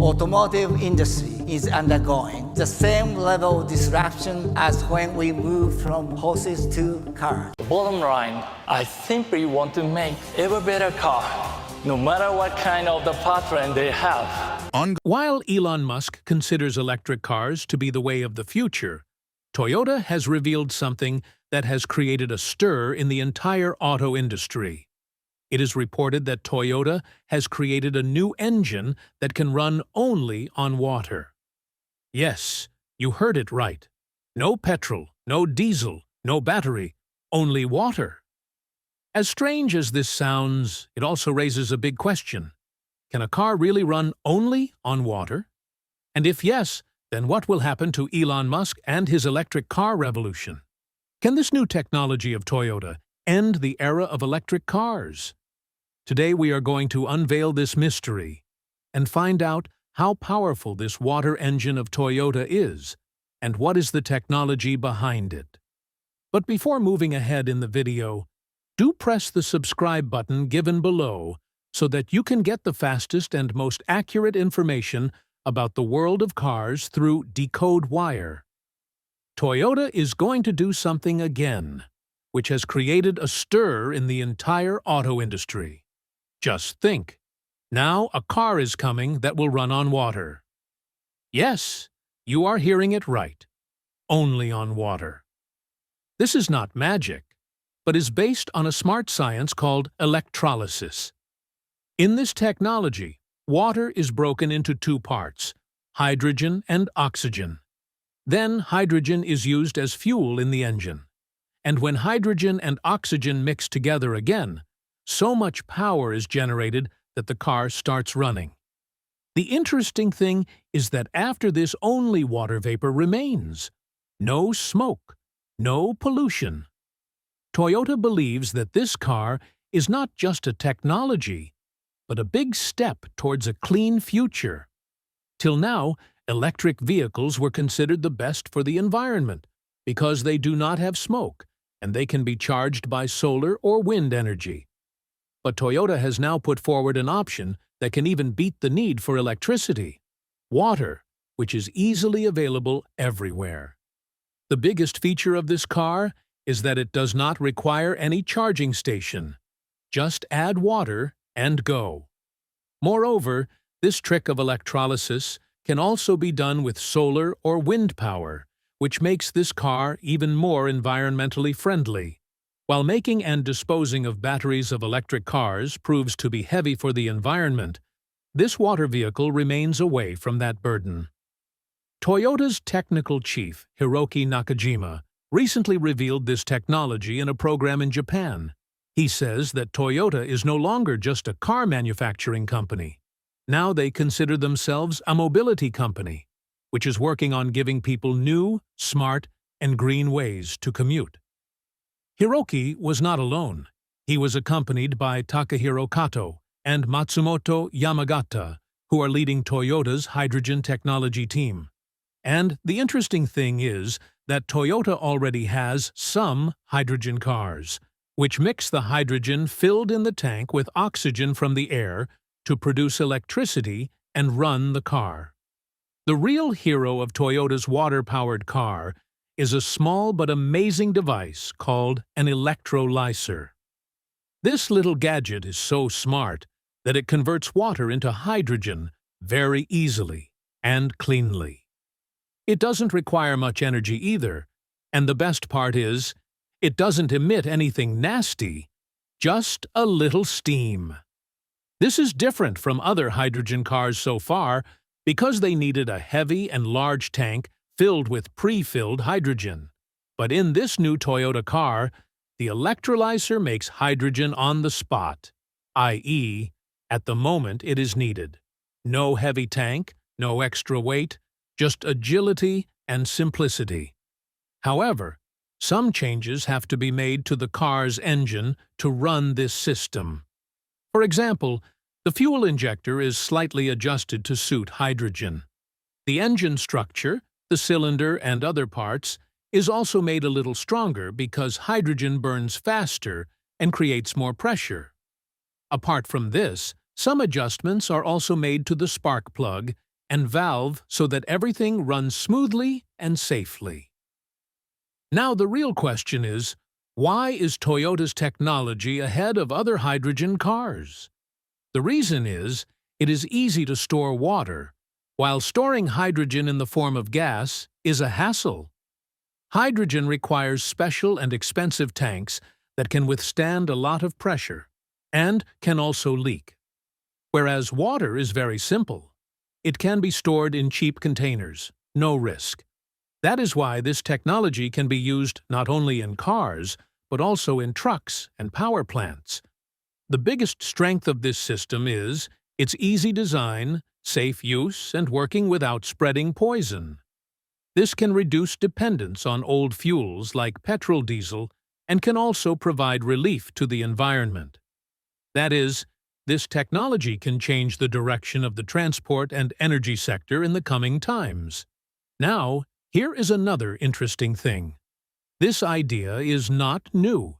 Automotive industry is undergoing the same level of disruption as when we moved from horses to cars. Bottom line, I simply want to make ever better car, no matter what kind of the powertrain they have. While Elon Musk considers electric cars to be the way of the future, Toyota has revealed something that has created a stir in the entire auto industry. It is reported that Toyota has created a new engine that can run only on water. Yes, you heard it right. No petrol, no diesel, no battery, only water. As strange as this sounds, it also raises a big question. Can a car really run only on water? And if yes, then what will happen to Elon Musk and his electric car revolution? Can this new technology of Toyota end the era of electric cars? Today we are going to unveil this mystery and find out how powerful this water engine of Toyota is and what is the technology behind it. But before moving ahead in the video, do press the subscribe button given below so that you can get the fastest and most accurate information about the world of cars through Decode Wire. Toyota is going to do something again, which has created a stir in the entire auto industry. Just think, now a car is coming that will run on water. Yes, you are hearing it right, only on water. This is not magic, but is based on a smart science called electrolysis. In this technology, water is broken into two parts, hydrogen and oxygen. Then hydrogen is used as fuel in the engine. And when hydrogen and oxygen mix together again, so much power is generated that the car starts running. The interesting thing is that after this only water vapor remains. No smoke, no pollution. Toyota believes that this car is not just a technology, but a big step towards a clean future. Till now, electric vehicles were considered the best for the environment because they do not have smoke and they can be charged by solar or wind energy. But Toyota has now put forward an option that can even beat the need for electricity: water, which is easily available everywhere. The biggest feature of this car is that it does not require any charging station. Just add water and go. Moreover, this trick of electrolysis can also be done with solar or wind power, which makes this car even more environmentally friendly. While making and disposing of batteries of electric cars proves to be heavy for the environment, this water vehicle remains away from that burden. Toyota's technical chief, Hiroki Nakajima, recently revealed this technology in a program in Japan. He says that Toyota is no longer just a car manufacturing company. Now they consider themselves a mobility company, which is working on giving people new, smart, and green ways to commute. Hiroki was not alone. He was accompanied by Takahiro Kato and Matsumoto Yamagata, who are leading Toyota's hydrogen technology team. And the interesting thing is that Toyota already has some hydrogen cars, which mix the hydrogen filled in the tank with oxygen from the air to produce electricity and run the car. The real hero of Toyota's water-powered car is a small but amazing device called an electrolyzer. This little gadget is so smart that it converts water into hydrogen very easily and cleanly. It doesn't require much energy either, and the best part is, it doesn't emit anything nasty, just a little steam. This is different from other hydrogen cars so far because they needed a heavy and large tank filled with pre-filled hydrogen. But in this new Toyota car, the electrolyzer makes hydrogen on the spot, i.e., at the moment it is needed. No heavy tank, no extra weight, just agility and simplicity. However, some changes have to be made to the car's engine to run this system. For example, the fuel injector is slightly adjusted to suit hydrogen. The engine structure, the cylinder and other parts, is also made a little stronger because hydrogen burns faster and creates more pressure. Apart from this, some adjustments are also made to the spark plug and valve so that everything runs smoothly and safely. Now the real question is, why is Toyota's technology ahead of other hydrogen cars? The reason is, it is easy to store water, while storing hydrogen in the form of gas is a hassle. Hydrogen requires special and expensive tanks that can withstand a lot of pressure and can also leak. Whereas water is very simple. It can be stored in cheap containers, no risk. That is why this technology can be used not only in cars, but also in trucks and power plants. The biggest strength of this system is its easy design, safe use, and working without spreading poison. This can reduce dependence on old fuels like petrol, diesel, and can also provide relief to the environment. That is, this technology can change the direction of the transport and energy sector in the coming times. Now, here is another interesting thing. This idea is not new.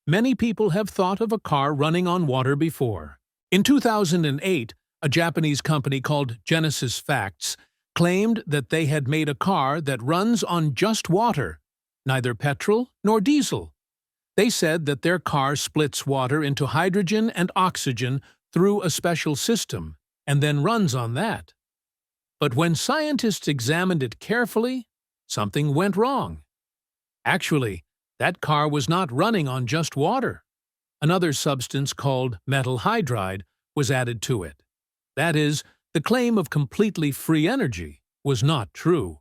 Many people have thought of a car running on water before. In 2008, a Japanese company called Genesis Facts claimed that they had made a car that runs on just water, neither petrol nor diesel. They said that their car splits water into hydrogen and oxygen through a special system, and then runs on that. But when scientists examined it carefully, something went wrong. Actually, that car was not running on just water. Another substance called metal hydride was added to it. That is, the claim of completely free energy was not true.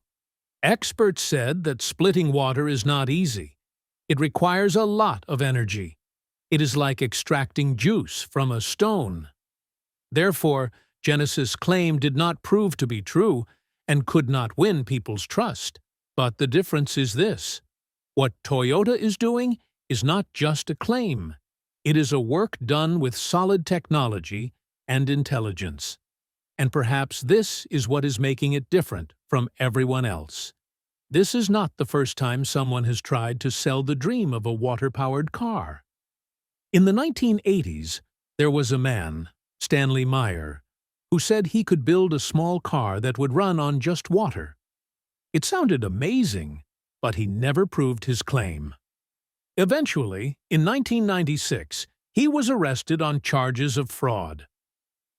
Experts said that splitting water is not easy. It requires a lot of energy. It is like extracting juice from a stone. Therefore, Genesis' claim did not prove to be true and could not win people's trust. But the difference is this. What Toyota is doing is not just a claim. It is a work done with solid technology and intelligence. And perhaps this is what is making it different from everyone else. This is not the first time someone has tried to sell the dream of a water-powered car. In the 1980s, there was a man, Stanley Meyer, who said he could build a small car that would run on just water. It sounded amazing, but he never proved his claim. Eventually, in 1996, he was arrested on charges of fraud.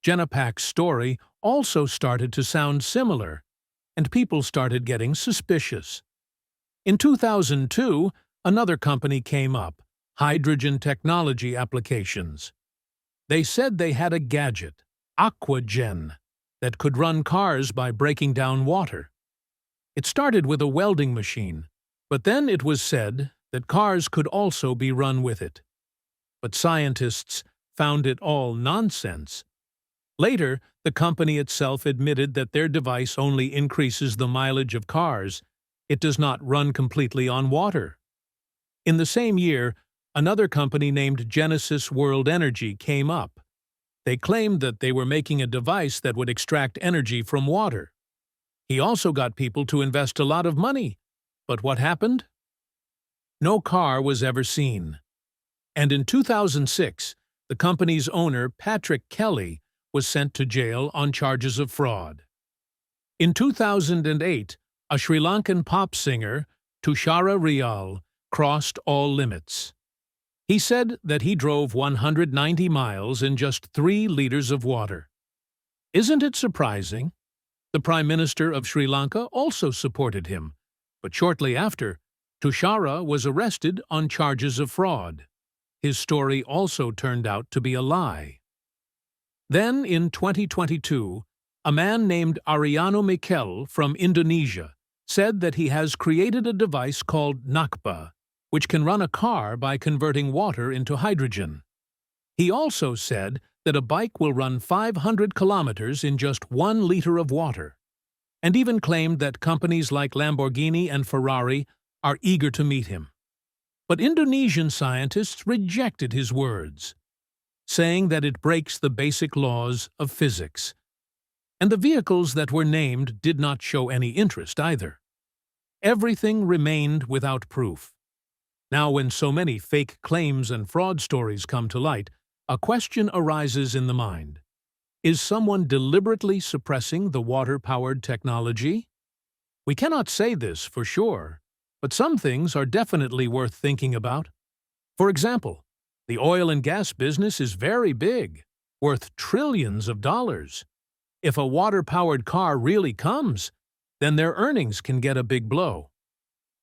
Genapac's story also started to sound similar, and people started getting suspicious. In 2002, another company came up, Hydrogen Technology Applications. They said they had a gadget, Aquagen, that could run cars by breaking down water. It started with a welding machine, but then it was said that cars could also be run with it. But scientists found it all nonsense. Later, the company itself admitted that their device only increases the mileage of cars. It does not run completely on water. In the same year, another company named Genesis World Energy came up. They claimed that they were making a device that would extract energy from water. He also got people to invest a lot of money. But what happened? No car was ever seen. And in 2006, the company's owner, Patrick Kelly, was sent to jail on charges of fraud. In 2008, a Sri Lankan pop singer, Tushara Rial, crossed all limits. He said that he drove 190 miles in just 3 liters of water. Isn't it surprising? The Prime Minister of Sri Lanka also supported him, but shortly after, Tushara was arrested on charges of fraud. His story also turned out to be a lie. Then, in 2022, a man named Ariano Mikel from Indonesia said that he has created a device called Nakba, which can run a car by converting water into hydrogen. He also said that a bike will run 500 kilometers in just 1 liter of water, and even claimed that companies like Lamborghini and Ferrari are eager to meet him. But Indonesian scientists rejected his words, saying that it breaks the basic laws of physics. And the vehicles that were named did not show any interest either. Everything remained without proof. Now, when so many fake claims and fraud stories come to light, a question arises in the mind. Is someone deliberately suppressing the water-powered technology? We cannot say this for sure, but some things are definitely worth thinking about. For example, the oil and gas business is very big, worth trillions of dollars. If a water-powered car really comes, then their earnings can get a big blow.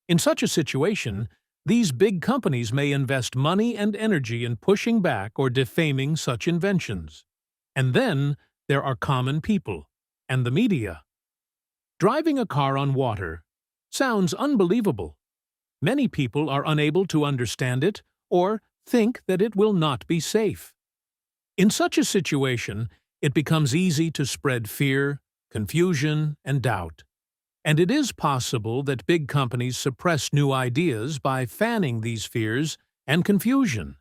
In such a situation, these big companies may invest money and energy in pushing back or defaming such inventions. And then there are common people and the media. Driving a car on water sounds unbelievable. Many people are unable to understand it or think that it will not be safe. In such a situation, it becomes easy to spread fear, confusion, and doubt. And it is possible that big companies suppress new ideas by fanning these fears and confusion.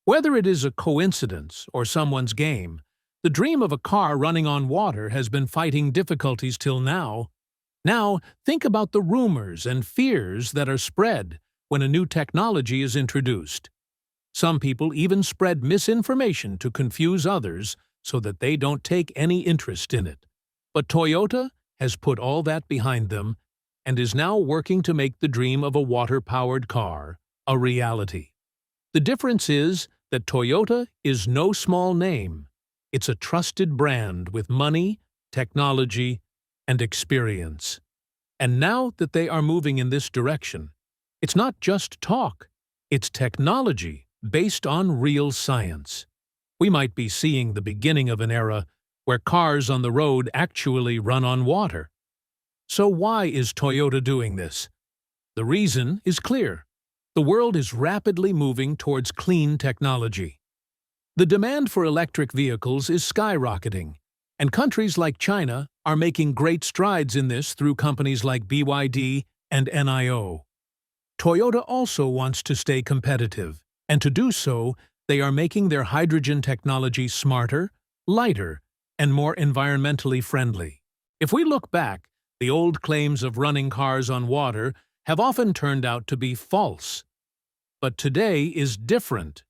Whether it is a coincidence or someone's game, the dream of a car running on water has been fighting difficulties till now. Now, think about the rumors and fears that are spread when a new technology is introduced. Some people even spread misinformation to confuse others so that they don't take any interest in it. But Toyota has put all that behind them and is now working to make the dream of a water-powered car a reality. The difference is that Toyota is no small name. It's a trusted brand with money, technology, and experience. And now that they are moving in this direction, it's not just talk, it's technology based on real science. We might be seeing the beginning of an era where cars on the road actually run on water. So why is Toyota doing this? The reason is clear. The world is rapidly moving towards clean technology. The demand for electric vehicles is skyrocketing, and countries like China are making great strides in this through companies like BYD and NIO. Toyota also wants to stay competitive, and to do so, they are making their hydrogen technology smarter, lighter, and more environmentally friendly. If we look back, the old claims of running cars on water have often turned out to be false. But today is different.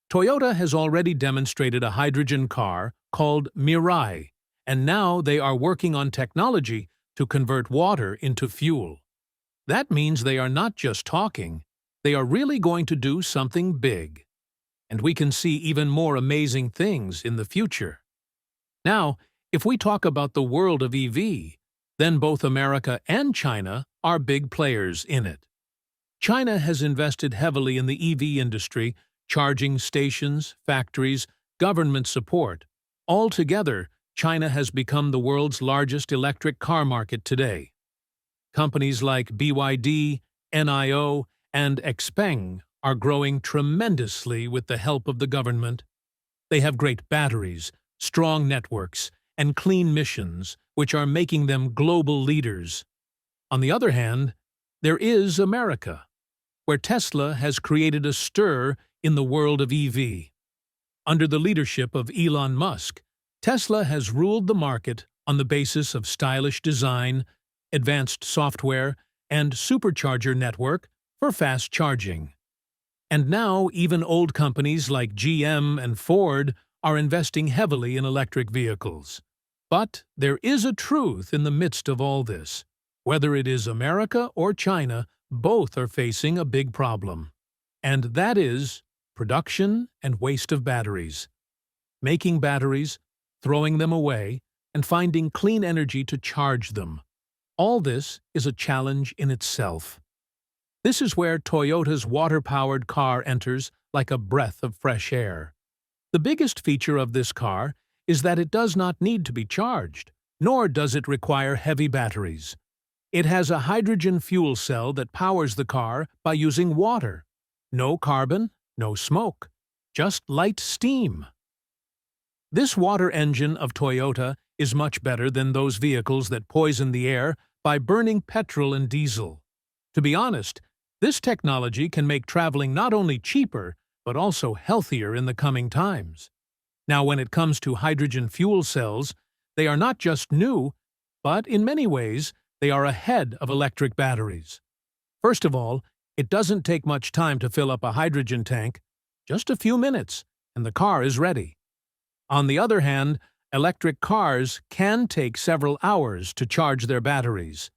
Toyota has already demonstrated a hydrogen car called Mirai, and now they are working on technology to convert water into fuel. That means they are not just talking, they are really going to do something big. And we can see even more amazing things in the future. Now, if we talk about the world of EV, then both America and China are big players in it. China has invested heavily in the EV industry, charging stations, factories, government support. Altogether, China has become the world's largest electric car market today. Companies like BYD, NIO, and Xpeng are growing tremendously with the help of the government. They have great batteries, strong networks, and clean missions, which are making them global leaders. On the other hand, there is America, where Tesla has created a stir in the world of EV. Under the leadership of Elon Musk, Tesla has ruled the market on the basis of stylish design, advanced software, and supercharger network for fast charging. And now even old companies like GM and Ford are investing heavily in electric vehicles. But there is a truth in the midst of all this. Whether it is America or China, both are facing a big problem. And that is production and waste of batteries. Making batteries, throwing them away, and finding clean energy to charge them. All this is a challenge in itself. This is where Toyota's water-powered car enters like a breath of fresh air. The biggest feature of this car is that it does not need to be charged, nor does it require heavy batteries. It has a hydrogen fuel cell that powers the car by using water. No carbon, no smoke, just light steam. This water engine of Toyota is much better than those vehicles that poison the air by burning petrol and diesel. To be honest, this technology can make traveling not only cheaper, but also healthier in the coming times. Now, when it comes to hydrogen fuel cells, they are not just new, but in many ways, they are ahead of electric batteries. First of all, it doesn't take much time to fill up a hydrogen tank, just a few minutes, and the car is ready. On the other hand, electric cars can take several hours to charge their batteries.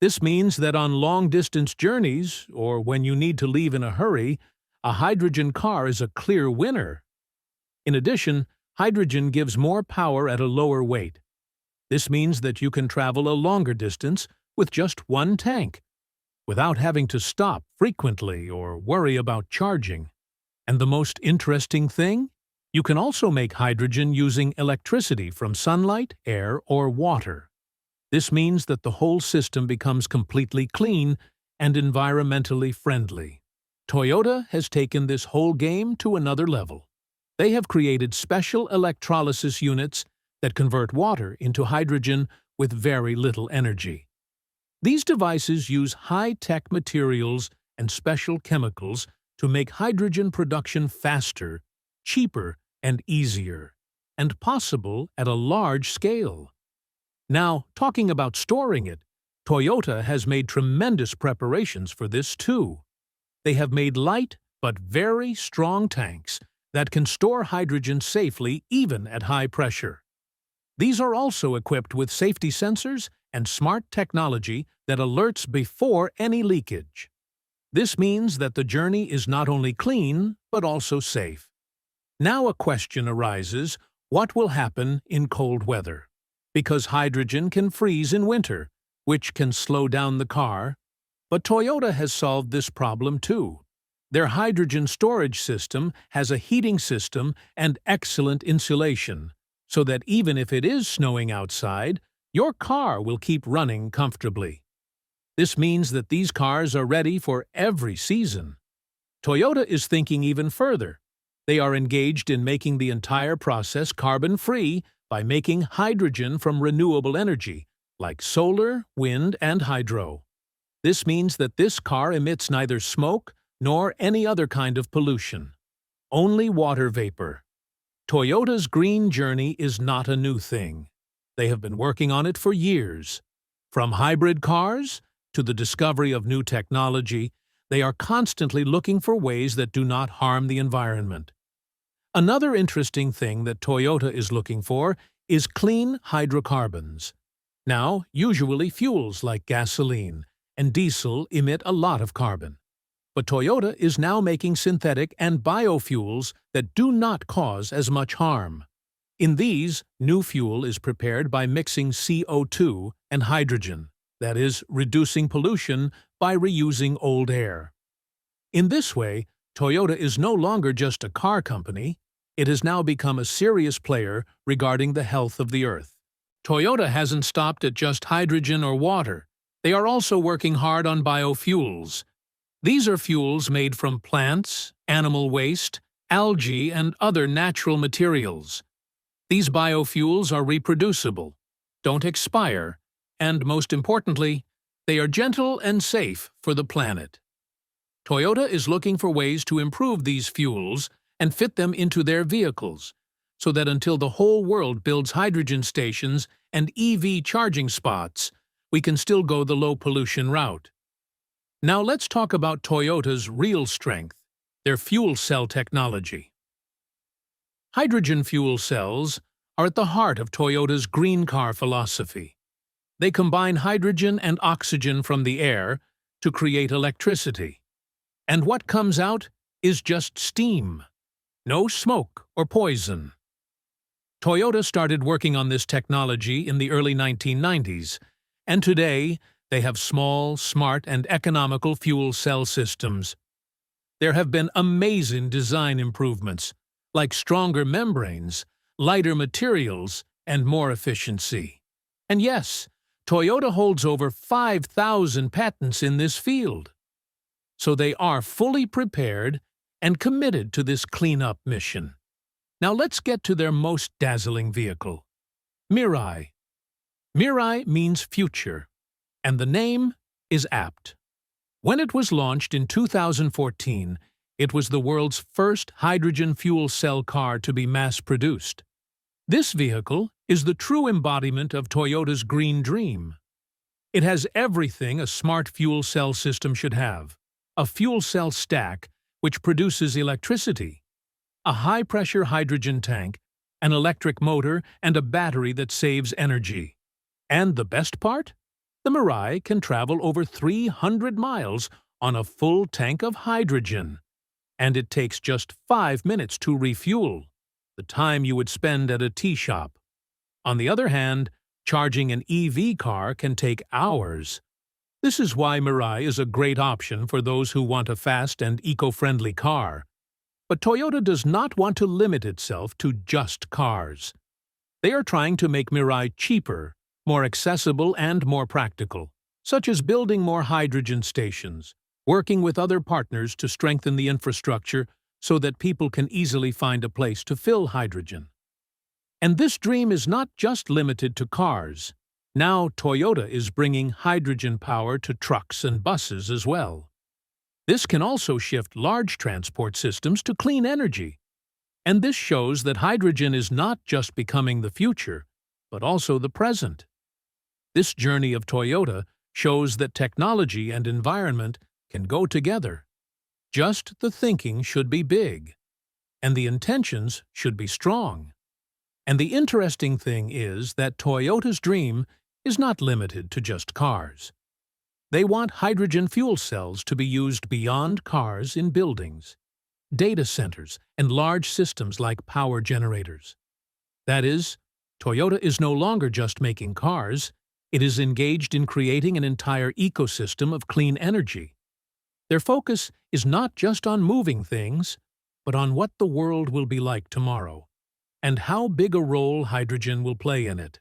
This means that on long-distance journeys, or when you need to leave in a hurry, a hydrogen car is a clear winner. In addition, hydrogen gives more power at a lower weight. This means that you can travel a longer distance with just one tank, without having to stop frequently or worry about charging. And the most interesting thing? You can also make hydrogen using electricity from sunlight, air, or water. This means that the whole system becomes completely clean and environmentally friendly. Toyota has taken this whole game to another level. They have created special electrolysis units that convert water into hydrogen with very little energy. These devices use high-tech materials and special chemicals to make hydrogen production faster, cheaper, and easier, and possible at a large scale. Now, talking about storing it, Toyota has made tremendous preparations for this too. They have made light but very strong tanks that can store hydrogen safely even at high pressure. These are also equipped with safety sensors and smart technology that alerts before any leakage. This means that the journey is not only clean, but also safe. Now a question arises, what will happen in cold weather? Because hydrogen can freeze in winter, which can slow down the car. But Toyota has solved this problem too. Their hydrogen storage system has a heating system and excellent insulation, so that even if it is snowing outside, your car will keep running comfortably. This means that these cars are ready for every season. Toyota is thinking even further. They are engaged in making the entire process carbon-free by making hydrogen from renewable energy, like solar, wind, and hydro. This means that this car emits neither smoke nor any other kind of pollution. Only water vapor. Toyota's green journey is not a new thing. They have been working on it for years. From hybrid cars to the discovery of new technology, they are constantly looking for ways that do not harm the environment. Another interesting thing that Toyota is looking for is clean hydrocarbons. Now, usually fuels like gasoline and diesel emit a lot of carbon. But Toyota is now making synthetic and biofuels that do not cause as much harm. In these, new fuel is prepared by mixing CO2 and hydrogen, that is, reducing pollution by reusing old air. In this way, Toyota is no longer just a car company. It has now become a serious player regarding the health of the Earth. Toyota hasn't stopped at just hydrogen or water. They are also working hard on biofuels. These are fuels made from plants, animal waste, algae, and other natural materials. These biofuels are reproducible, don't expire, and most importantly, they are gentle and safe for the planet. Toyota is looking for ways to improve these fuels and fit them into their vehicles, so that until the whole world builds hydrogen stations and EV charging spots, we can still go the low-pollution route. Now let's talk about Toyota's real strength, their fuel cell technology. Hydrogen fuel cells are at the heart of Toyota's green car philosophy. They combine hydrogen and oxygen from the air to create electricity. And what comes out is just steam. No smoke or poison. Toyota started working on this technology in the early 1990s, and today they have small, smart, and economical fuel cell systems. There have been amazing design improvements, like stronger membranes, lighter materials, and more efficiency. And yes, Toyota holds over 5,000 patents in this field. So they are fully prepared and committed to this cleanup mission. Now let's get to their most dazzling vehicle, Mirai. Mirai means future, and the name is apt. When it was launched in 2014, it was the world's first hydrogen fuel cell car to be mass-produced. This vehicle is the true embodiment of Toyota's green dream. It has everything a smart fuel cell system should have: a fuel cell stack which produces electricity, a high-pressure hydrogen tank an electric motor, and a battery that saves energy. And the best part? The Mirai can travel over 300 miles on a full tank of hydrogen. And it takes just 5 minutes to refuel, the time you would spend at a tea shop. On the other hand, charging an EV car can take hours. This is why Mirai is a great option for those who want a fast and eco-friendly car. But Toyota does not want to limit itself to just cars. They are trying to make Mirai cheaper, more accessible, and more practical, such as building more hydrogen stations, working with other partners to strengthen the infrastructure so that people can easily find a place to fill hydrogen. And this dream is not just limited to cars. Now Toyota is bringing hydrogen power to trucks and buses as well. This can also shift large transport systems to clean energy. And this shows that hydrogen is not just becoming the future, but also the present. This journey of Toyota shows that technology and environment can go together. Just the thinking should be big, and the intentions should be strong. And the interesting thing is that Toyota's dream is not limited to just cars. They want hydrogen fuel cells to be used beyond cars in buildings, data centers, and large systems like power generators. That is, Toyota is no longer just making cars, it is engaged in creating an entire ecosystem of clean energy. Their focus is not just on moving things, but on what the world will be like tomorrow, and how big a role hydrogen will play in it.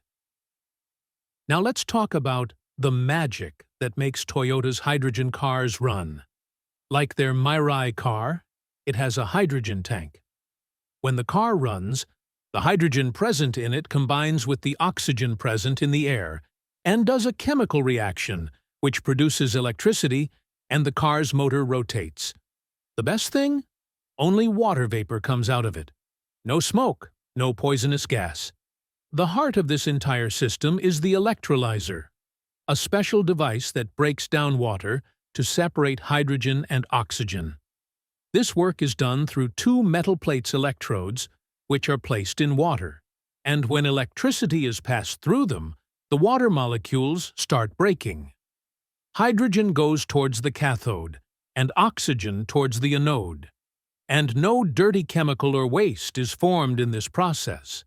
Now let's talk about the magic that makes Toyota's hydrogen cars run. Like their Mirai car, it has a hydrogen tank. When the car runs, the hydrogen present in it combines with the oxygen present in the air and does a chemical reaction which produces electricity, and the car's motor rotates. The best thing? Only water vapor comes out of it. No smoke, no poisonous gas. The heart of this entire system is the electrolyzer, a special device that breaks down water to separate hydrogen and oxygen. This work is done through 2 metal plates electrodes, which are placed in water, and when electricity is passed through them, the water molecules start breaking. Hydrogen goes towards the cathode, and oxygen towards the anode. And no dirty chemical or waste is formed in this process.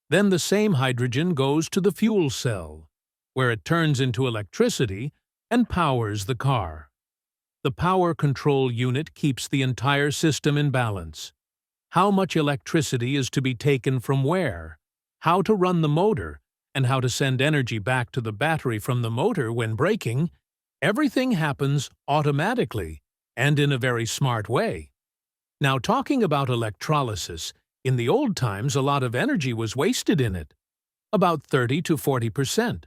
Then the same hydrogen goes to the fuel cell, where it turns into electricity and powers the car. The power control unit keeps the entire system in balance. How much electricity is to be taken from where, how to run the motor, and how to send energy back to the battery from the motor when braking, everything happens automatically and in a very smart way. Now, talking about electrolysis, in the old times a lot of energy was wasted in it, about 30 to 40%.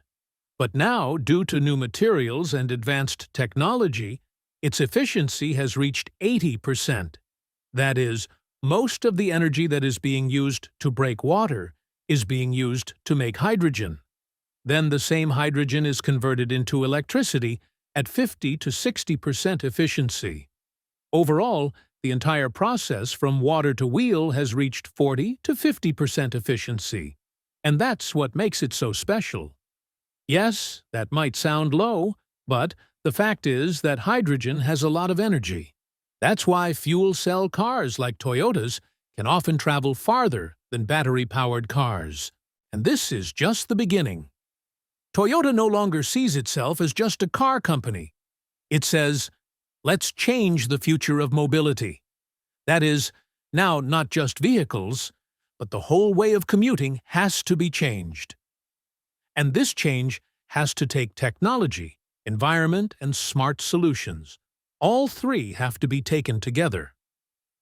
But now, due to new materials and advanced technology, its efficiency has reached 80%. That is, most of the energy that is being used to break water is being used to make hydrogen. Then the same hydrogen is converted into electricity at 50 to 60% efficiency. Overall, the entire process from water to wheel has reached 40 to 50% efficiency. And that's what makes it so special. Yes, that might sound low, but the fact is that hydrogen has a lot of energy. That's why fuel cell cars like Toyota's can often travel farther than battery-powered cars. And this is just the beginning. Toyota no longer sees itself as just a car company. It says, let's change the future of mobility. That is, now not just vehicles, but the whole way of commuting has to be changed. And this change has to take technology, environment, and smart solutions. All 3 have to be taken together.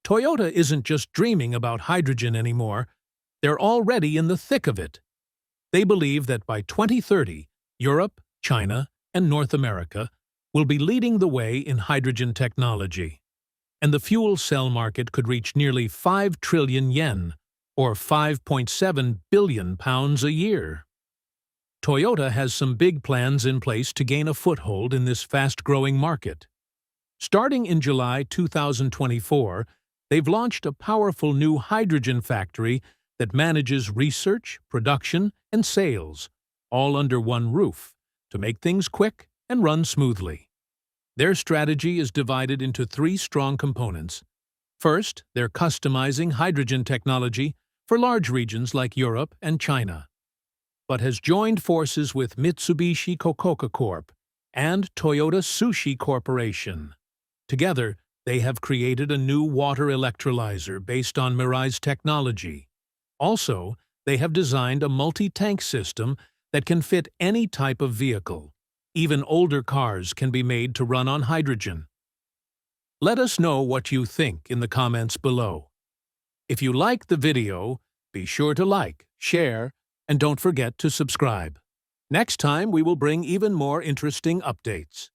Toyota isn't just dreaming about hydrogen anymore, they're already in the thick of it. They believe that by 2030, Europe, China, and North America will be leading the way in hydrogen technology. And the fuel cell market could reach nearly 5 trillion yen, or 5.7 billion pounds a year. Toyota has some big plans in place to gain a foothold in this fast-growing market. Starting in July 2024, they've launched a powerful new hydrogen factory that manages research, production, and sales, all under one roof, to make things quick and run smoothly. Their strategy is divided into three strong components. First, they're customizing hydrogen technology for large regions like Europe and China, but has joined forces with Mitsubishi Coca Corp. And Toyota Sushi Corporation. Together, they have created a new water electrolyzer based on Mirai's technology. Also, they have designed a multi-tank system that can fit any type of vehicle. Even older cars can be made to run on hydrogen. Let us know what you think in the comments below. If you like the video, be sure to like, share, and don't forget to subscribe. Next time, we will bring even more interesting updates.